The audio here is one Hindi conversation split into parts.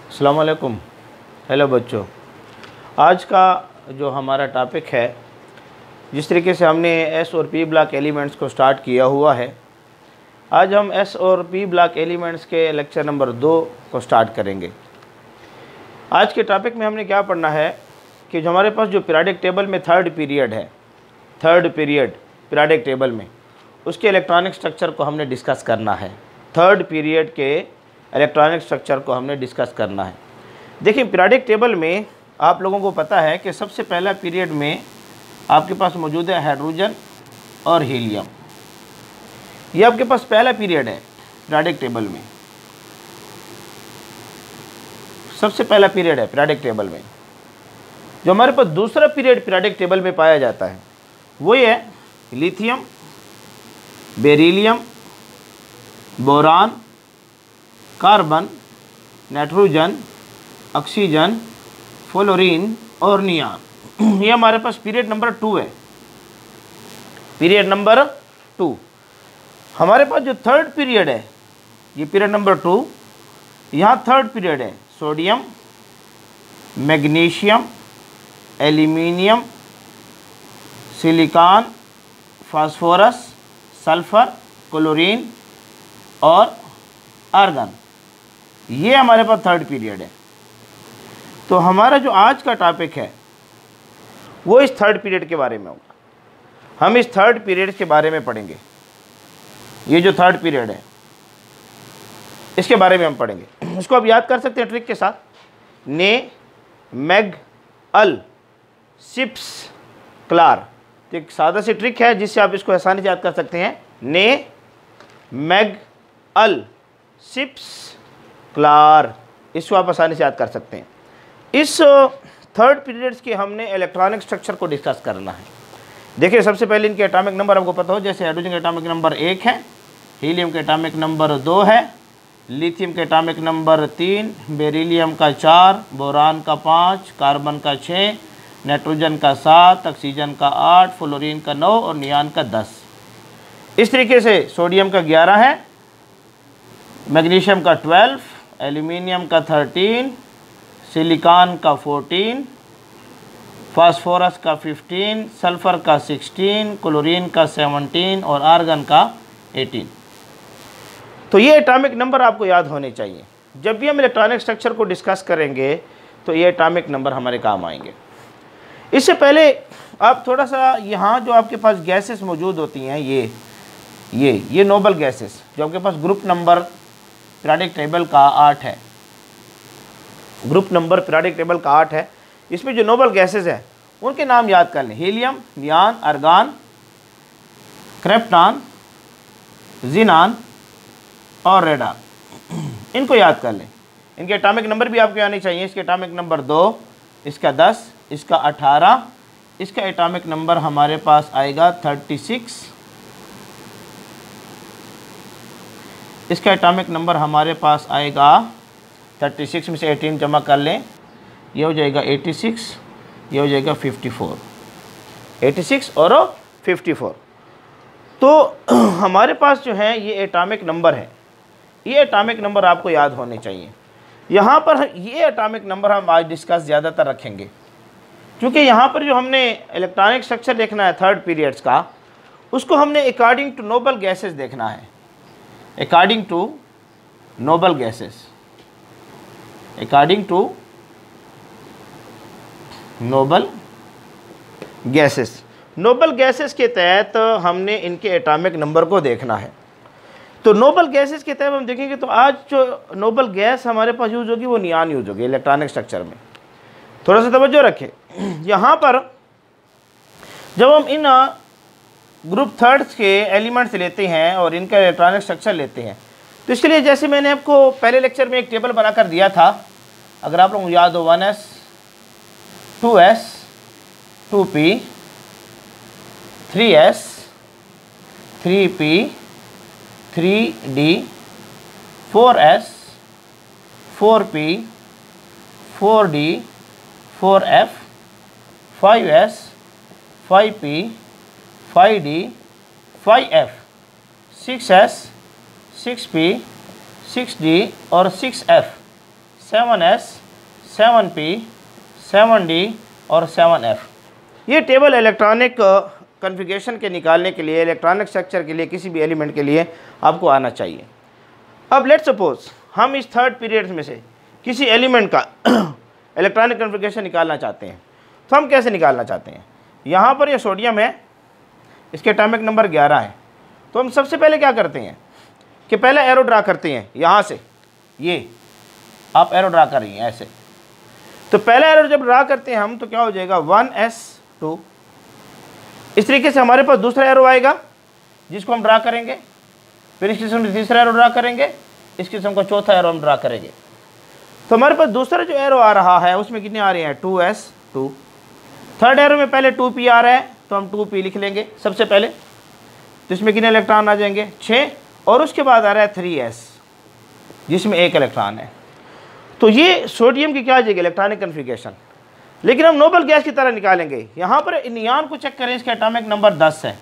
अस्सलाम वालेकुम। हेलो बच्चों, आज का जो हमारा टॉपिक है, जिस तरीके से हमने एस और पी ब्लॉक एलिमेंट्स को स्टार्ट किया हुआ है, आज हम एस और पी ब्लॉक एलिमेंट्स के लेक्चर नंबर 2 को स्टार्ट करेंगे। आज के टॉपिक में हमने क्या पढ़ना है कि जो हमारे पास जो पीरियोडिक टेबल में थर्ड पीरियड है, थर्ड पीरियड पीरियोडिक टेबल में, उसके इलेक्ट्रॉनिक स्ट्रक्चर को हमने डिस्कस करना है। थर्ड पीरियड के इलेक्ट्रॉनिक स्ट्रक्चर को हमने डिस्कस करना है। देखिए, पीरियोडिक टेबल में आप लोगों को पता है कि सबसे पहला पीरियड में आपके पास मौजूद है हाइड्रोजन और हीलियम। ये आपके पास पहला पीरियड है पीरियोडिक टेबल में, सबसे पहला पीरियड है पीरियोडिक टेबल में। जो हमारे पास दूसरा पीरियड पीरियोडिक टेबल में पाया जाता है वो ये है lithium, beryllium, boron, carbon, nitrogen, oxygen, fluorine और नियान। ये हमारे पास पीरियड नंबर 2 है, पीरियड नंबर 2। हमारे पास जो थर्ड पीरियड है, ये पीरियड नंबर 2, यहाँ थर्ड पीरियड है sodium, magnesium, aluminium, silicon, phosphorus, sulphur, chlorine और आर्गन। ये हमारे पास थर्ड पीरियड है। तो हमारा जो आज का टॉपिक है वो इस थर्ड पीरियड के बारे में होगा। हम इस थर्ड पीरियड के बारे में पढ़ेंगे। ये जो थर्ड पीरियड है इसके बारे में हम पढ़ेंगे। इसको आप याद कर सकते हैं ट्रिक के साथ, ने, मैग, अल, सिप्स, क्लार। तो एक सादा सी ट्रिक है जिससे आप इसको आसानी से याद कर सकते हैं। ने, मैग, अल, सिप्स, क्लार, इसको आप आसानी से याद कर सकते हैं। इस थर्ड पीरियड्स के हमने इलेक्ट्रॉनिक स्ट्रक्चर को डिस्कस करना है। देखिए, सबसे पहले इनके एटॉमिक नंबर आपको पता हो, जैसे हाइड्रोजन का एटॉमिक नंबर 1 है, हीलियम का एटॉमिक नंबर 2 है, लिथियम का एटॉमिक नंबर 3, बेरिलियम का 4, बोरान का 5, कार्बन का 6, नाइट्रोजन का 7, ऑक्सीजन का 8, फ्लोरीन का 9 और नियान का 10। इस तरीके से सोडियम का 11 है, मैग्नीशियम का 12, एल्यूमिनियम का 13, सिलिकॉन का 14, फास्फोरस का 15, सल्फर का 16, क्लोरीन का 17 और आर्गन का 18। तो ये एटॉमिक नंबर आपको याद होने चाहिए। जब भी हम इलेक्ट्रॉनिक स्ट्रक्चर को डिस्कस करेंगे तो ये एटॉमिक नंबर हमारे काम आएंगे। इससे पहले आप थोड़ा सा यहाँ जो आपके पास गैसेस मौजूद होती हैं, ये नोबल गैसेस जो आपके पास ग्रुप नंबर पीरियोडिक टेबल का 8 है, ग्रुप नंबर पीरियोडिक टेबल का 8 है। इसमें जो नोबल गैसेस हैं उनके नाम याद कर लें। हीलियम, नियान, आर्गन, क्रिप्टॉन, ज़ीनान और रेडॉन। इनको याद कर लें। इनके एटॉमिक नंबर भी आपको आने चाहिए। इसके एटॉमिक नंबर 2, इसका 10, इसका 18, इसका एटॉमिक नंबर हमारे पास आएगा 36, इसका एटॉमिक नंबर हमारे पास आएगा 36 में से 18 जमा कर लें, ये हो जाएगा 86, ये हो जाएगा 54, 86 और 54। तो हमारे पास जो है ये एटॉमिक नंबर है। ये एटॉमिक नंबर आपको याद होने चाहिए। यहाँ पर ये एटॉमिक नंबर हम आज डिस्कस ज़्यादातर रखेंगे, क्योंकि यहाँ पर जो हमने इलेक्ट्रॉनिक स्ट्रक्चर देखना है थर्ड पीरियड्स का, उसको हमने अकॉर्डिंग टू नोबल गैसेस देखना है। According to noble gases, according to noble gases, noble gases के तहत हमने इनके एटॉमिक नंबर को देखना है। तो नोबल गैसेस के तहत हम देखेंगे तो आज जो नोबल गैस हमारे पास यूज़ होगी वो नियान यूज़ होगी इलेक्ट्रॉनिक स्ट्रक्चर में। थोड़ा सा तवज्जो रखें। यहाँ पर जब हम इन ग्रुप थर्ड्स के एलिमेंट्स लेते हैं और इनका इलेक्ट्रॉनिक स्ट्रक्चर लेते हैं, तो इसके लिए जैसे मैंने आपको पहले लेक्चर में एक टेबल बनाकर दिया था, अगर आप लोगों को याद हो, 1s, 2s, 2p, 3s, 3p, 3d, 4s, 4p, 4d, 4f, 5s, 5p, 5d, 5f, 6s, 6p, 6d और 6f, 7s, 7p, 7d और 7f। ये टेबल इलेक्ट्रॉनिक कॉन्फ़िगरेशन के निकालने के लिए, इलेक्ट्रॉनिक स्ट्रक्चर के लिए, किसी भी एलिमेंट के लिए आपको आना चाहिए। अब लेट्स सपोज हम इस थर्ड पीरियड में से किसी एलिमेंट का इलेक्ट्रॉनिक कॉन्फ़िगरेशन निकालना चाहते हैं, तो हम कैसे निकालना चाहते हैं? यहाँ पर ये सोडियम है, इसके एटॉमिक नंबर 11 है। तो हम सबसे पहले क्या करते हैं कि पहले एरो ड्रा करते हैं। यहाँ से ये आप एरो ड्रा कर रही हैं ऐसे, तो पहले एरो जब ड्रा करते हैं हम, तो क्या हो जाएगा 1s2। इस तरीके से हमारे पास दूसरा एरो आएगा जिसको हम ड्रा करेंगे, फिर इस किस्म से तीसरा एरो ड्रा करेंगे, इस किस्म का चौथा एरो हम ड्रा करेंगे। तो हमारे पास दूसरा जो एरो आ रहा है उसमें कितने आ रहे हैं 2s2। थर्ड एरो में पहले 2p आ रहा है, तो हम 2p लिख लेंगे सबसे पहले। तो इसमें कितने इलेक्ट्रॉन आ जाएंगे 6, और उसके बाद आ रहा है 3s जिसमें 1 इलेक्ट्रॉन है। तो ये सोडियम की क्या आ जाएगी इलेक्ट्रॉनिक कॉन्फ़िगरेशन। लेकिन हम नोबल गैस की तरह निकालेंगे। यहाँ पर नियान को चेक करें, इसका एटॉमिक नंबर 10 है।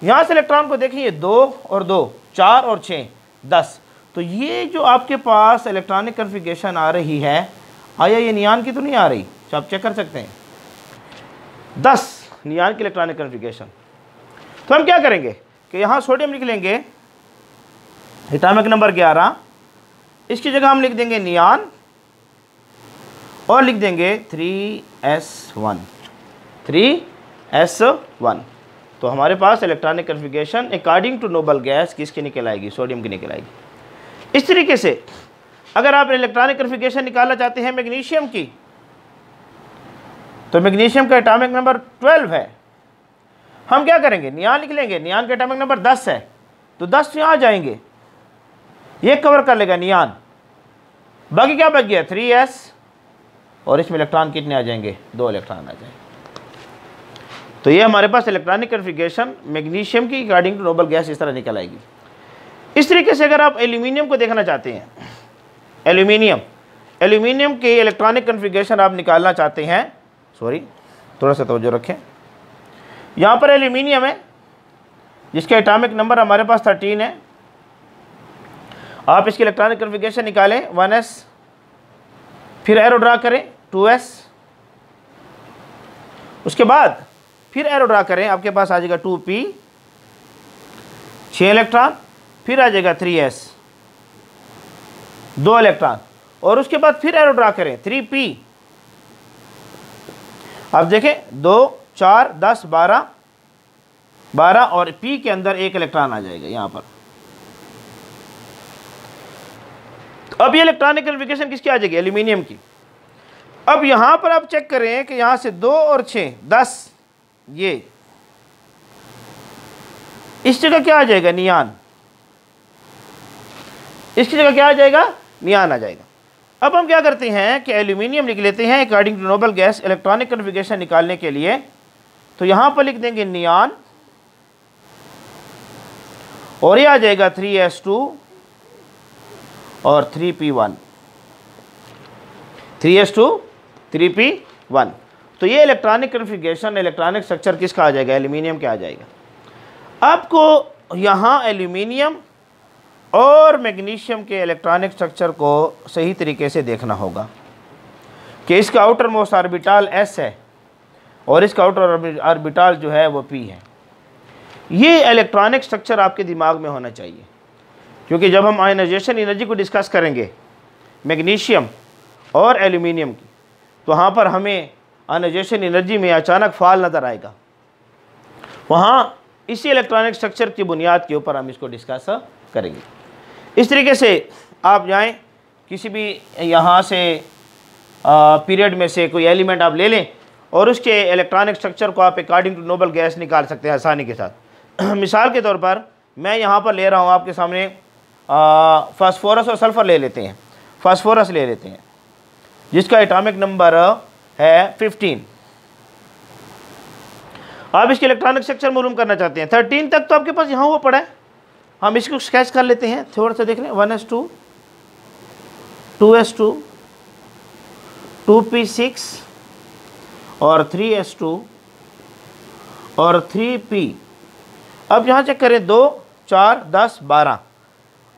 यहाँ से इलेक्ट्रॉन को देखिए 2 और 2, 4 और 6, 10। तो ये जो आपके पास इलेक्ट्रॉनिक कॉन्फ़िगरेशन आ रही है, आया ये नियान की तो नहीं आ रही? तो आप चेक कर सकते हैं 10 नियान की इलेक्ट्रॉनिक कॉन्फ़िगरेशन। तो हम क्या करेंगे कि यहाँ सोडियम लिख लेंगे एटॉमिक नंबर 11, इसकी जगह हम लिख देंगे नियान और लिख देंगे 3s1, 3s1। तो हमारे पास electronic configuration according to noble gas किसकी निकल आएगी? सोडियम की निकल आएगी। इस तरीके से अगर आप इलेक्ट्रॉनिक कॉन्फ़िगरेशन निकालना चाहते हैं मैग्नीशियम की, तो मैग्नीशियम का एटॉमिक नंबर 12 है। हम क्या करेंगे, नियान लिख लेंगे, नियान का एटॉमिक नंबर 10 है, तो 10 यहाँ आ जाएंगे, ये कवर कर लेगा नियान। बाकी क्या बच गया 3s, और इसमें इलेक्ट्रॉन कितने आ जाएंगे 2 इलेक्ट्रॉन आ जाएंगे। तो ये हमारे पास इलेक्ट्रॉनिक कॉन्फ़िगरेशन मैग्नीशियम की अकॉर्डिंग टू नोबल गैस इस तरह निकल आएगी। इस तरीके से अगर आप एल्यूमिनियम को देखना चाहते हैं, एल्यूमिनियम के इलेक्ट्रॉनिक कॉन्फ़िगरेशन आप निकालना चाहते हैं, सॉरी थोड़ा सा तवज्जो रखें। यहाँ पर एल्यूमिनियम है जिसका एटॉमिक नंबर हमारे पास 13 है। आप इसकी इलेक्ट्रॉनिक कॉन्फ़िगरेशन निकालें 1s, फिर एरो ड्रा करें 2s, उसके बाद फिर एरो ड्रा करें, आपके पास आ जाएगा 2p, 6 इलेक्ट्रॉन, फिर आ जाएगा 3s, 2 इलेक्ट्रॉन, और उसके बाद फिर एरो ड्रा करें 3p। आप देखें 2, 4, 10, 12 और p के अंदर 1 इलेक्ट्रॉन आ जाएगा यहाँ पर। अब ये इलेक्ट्रॉनिक कॉन्फ़िगरेशन किसकी आ जाएगी? एल्यूमिनियम की। अब यहाँ पर आप चेक करें कि यहाँ से 2 और 6, 10, ये इस जगह क्या आ जाएगा नियान, इसकी जगह क्या आ जाएगा नियान आ जाएगा। अब हम क्या करते हैं कि एल्यूमिनियम लिख लेते हैं according to noble gas electronic configuration निकालने के लिए। तो यहाँ पर लिख देंगे नियान, और ये आ जाएगा 3s2 और 3p1, 3s2 3p1। तो ये इलेक्ट्रॉनिक कॉन्फ़िगरेशन, इलेक्ट्रॉनिक स्ट्रक्चर किसका आ जाएगा? एल्यूमिनियम का आ जाएगा। आपको यहाँ एल्यूमिनियम और मैग्नीशियम के इलेक्ट्रॉनिक स्ट्रक्चर को सही तरीके से देखना होगा कि इसका आउटर मोस्ट ऑर्बिटल s है और इसका आउटर ऑर्बिटल जो है वो p है। ये इलेक्ट्रॉनिक स्ट्रक्चर आपके दिमाग में होना चाहिए, क्योंकि जब हम आयनाइजेशन एनर्जी को डिस्कस करेंगे मैग्नीशियम और एल्यूमिनियम की, तो वहाँ पर हमें आयनाइजेशन एनर्जी में अचानक फॉल नज़र आएगा। वहाँ इसी इलेक्ट्रॉनिक स्ट्रक्चर की बुनियाद के ऊपर हम इसको डिस्कस करेंगे। इस तरीके से आप जाएं किसी भी यहाँ से पीरियड में से कोई एलिमेंट आप ले लें और उसके इलेक्ट्रॉनिक स्ट्रक्चर को आप अकॉर्डिंग टू नोबल गैस निकाल सकते हैं आसानी के साथ। मिसाल के तौर पर मैं यहाँ पर ले रहा हूँ आपके सामने फास्फोरस और सल्फ़र ले लेते हैं। फास्फोरस ले लेते हैं जिसका एटॉमिक नंबर है 15। आप इसके इलेक्ट्रॉनिक स्ट्रक्चर मालूम करना चाहते हैं 13 तक, तो आपके पास यहाँ वो पड़ा है, हम इसको स्केच कर लेते हैं थोड़ा सा देख लें। 1s2, 2s2, 2p6 और 3s2 और 3p। अब यहाँ चेक करें 2, 4, 10, 12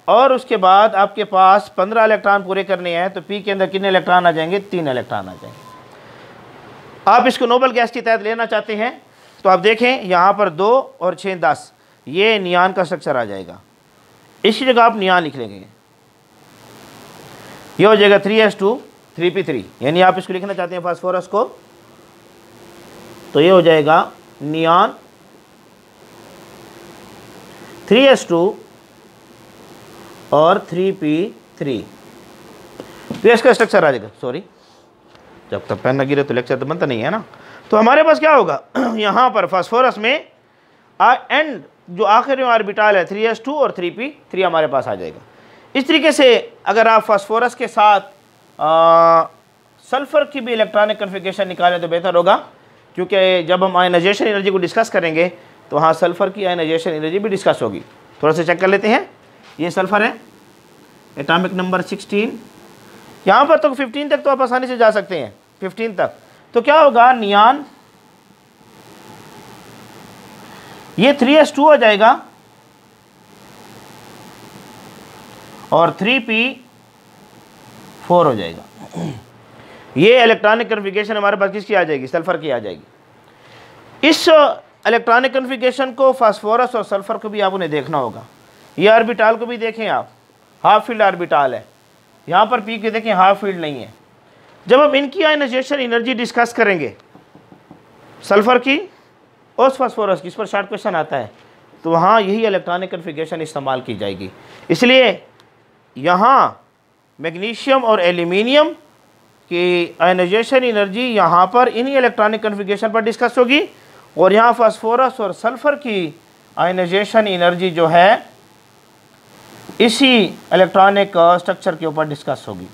और उसके बाद आपके पास 15 इलेक्ट्रॉन पूरे करने हैं, तो पी के अंदर कितने इलेक्ट्रॉन आ जाएंगे? 3 इलेक्ट्रॉन आ जाएंगे। आप इसको नोबल गैस की तहत लेना चाहते हैं तो आप देखें यहाँ पर 2 और 6 10, ये नियान का स्ट्रक्चर आ जाएगा। इसी जगह आप नियान लिख लेंगे, ये हो जाएगा 3s2 3p3, यानी आप इसको लिखना चाहते हैं फास्फोरस को, तो ये हो जाएगा नियान 3s2 और 3p3, तो इसका स्ट्रक्चर आ जाएगा। सॉरी, जब तक पेन न गिरे तो लेक्चर तो बनता नहीं है ना। तो हमारे पास क्या होगा यहाँ पर फास्फोरस में एंड जो आखिर में ऑर्बिटल है 3s2 और 3p3 हमारे पास आ जाएगा। इस तरीके से अगर आप फास्फोरस के साथ सल्फ़र की भी इलेक्ट्रॉनिक कन्फिगरेशन निकालें तो बेहतर होगा, क्योंकि जब हम आयनाइजेशन एनर्जी को डिस्कस करेंगे तो वहाँ सल्फ़र की आयनाइजेशन एनर्जी भी डिस्कस होगी। थोड़ा सा चेक कर लेते हैं। ये सल्फ़र है, एटॉमिक नंबर 16, यहाँ पर तो 15 तक तो आप आसानी से जा सकते हैं, 15 तक। तो क्या होगा, नियान ये 3s2 हो जाएगा और 3p4 हो जाएगा। ये इलेक्ट्रॉनिक कन्फिगरेशन हमारे पास किसकी आ जाएगी? सल्फ़र की आ जाएगी। इस इलेक्ट्रॉनिक कन्फिगरेशन को फास्फोरस और सल्फ़र को भी आपने देखना होगा। ये ऑर्बिटल को भी देखें आप, हाफ फील्ड ऑर्बिटल है, यहाँ पर पी के देखें हाफ फील्ड नहीं है। जब हम इनकी आयनाइजेशन एनर्जी डिस्कस करेंगे, सल्फ़र की और फास्फोरस की, इस पर शॉर्ट क्वेश्चन आता है, तो वहाँ यही इलेक्ट्रॉनिक कन्फिगरेशन इस्तेमाल की जाएगी। इसलिए यहाँ मैग्नीशियम और एल्यूमिनियम की आयनाइजेशन एनर्जी यहाँ पर इन्हीं इलेक्ट्रॉनिक कन्फिगरेशन पर डिस्कस होगी, और यहाँ फास्फोरस और सल्फ़र की आयनाइजेशन एनर्जी जो है इसी इलेक्ट्रॉनिक स्ट्रक्चर के ऊपर डिस्कस होगी।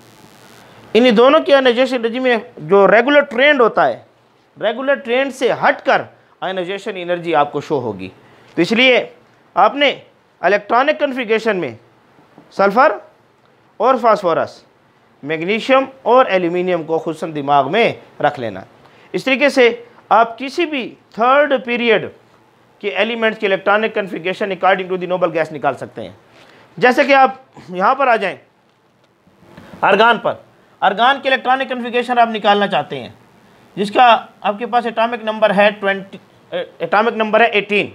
इन्हीं दोनों की आयनाइजेशन एनर्जी में जो रेगुलर ट्रेंड होता है, रेगुलर ट्रेंड से हटकर आयनाइजेशन एनर्जी आपको शो होगी। तो इसलिए आपने इलेक्ट्रॉनिक कन्फिगरेशन में सल्फ़र और फास्फोरस, मैग्नीशियम और एल्यूमिनियम को खुसूसन दिमाग में रख लेना। इस तरीके से आप किसी भी थर्ड पीरियड के एलिमेंट्स की electronic configuration according to the noble gas निकाल सकते हैं। जैसे कि आप यहाँ पर आ जाएं, आर्गान पर, आर्गान की इलेक्ट्रॉनिक कन्फिगरेशन आप निकालना चाहते हैं, जिसका आपके पास एटॉमिक नंबर है 18।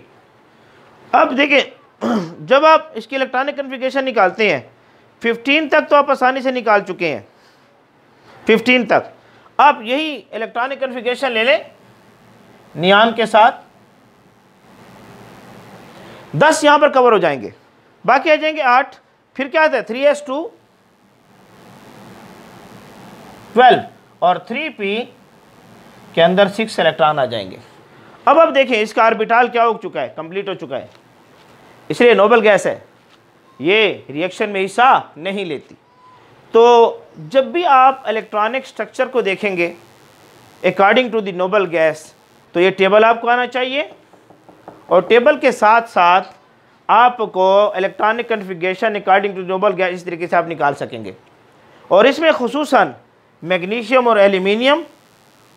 अब देखिए, जब आप इसकी इलेक्ट्रॉनिक कन्फिगरेशन निकालते हैं, 15 तक तो आप आसानी से निकाल चुके हैं, 15 तक आप यही इलेक्ट्रॉनिक कन्फिगरेशन ले लें नियान के साथ, 10 यहाँ पर कवर हो जाएंगे, बाकी आ जाएंगे 8। फिर क्या आता है 3s2 12 और 3p के अंदर 6 इलेक्ट्रॉन आ जाएंगे। अब आप देखें इसका ऑर्बिटल क्या हो चुका है, कंप्लीट हो चुका है, इसलिए नोबल गैस है, ये रिएक्शन में हिस्सा नहीं लेती। तो जब भी आप इलेक्ट्रॉनिक स्ट्रक्चर को देखेंगे according to the noble gas, तो ये टेबल आपको आना चाहिए, और टेबल के साथ साथ आपको electronic configuration according to noble gas इस तरीके से आप निकाल सकेंगे। और इसमें खुसूसन मैग्नीशियम और एल्यूमिनियम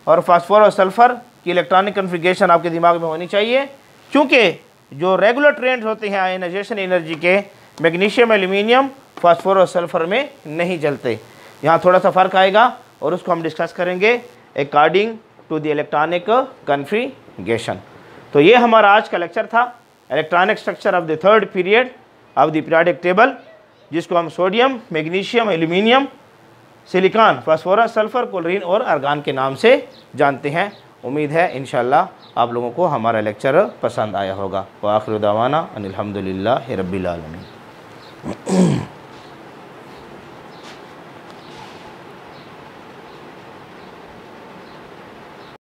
और फास्फोरस और सल्फ़र की इलेक्ट्रॉनिक कन्फिगरेशन आपके दिमाग में होनी चाहिए, क्योंकि जो रेगुलर ट्रेंड्स होते हैं आयनाइजेशन एनर्जी के, मैग्नीशियम, एल्यूमिनियम, फास्फोरस और सल्फ़र में नहीं चलते। यहाँ थोड़ा सा फ़र्क आएगा और उसको हम डिस्कस करेंगे according to the electronic configuration. तो ये हमारा आज का लेक्चर था, electronic structure of the third period of the periodic table, जिसको हम sodium, magnesium, aluminium, silicon, phosphorus, sulphur, chlorine और आर्गान के नाम से जानते हैं। उम्मीद है इंशाअल्लाह आप लोगों को हमारा लेक्चर पसंद आया होगा। व आखिर दावाना अनिल हम्दुलिल्लाहि रब्बिल आलमीन।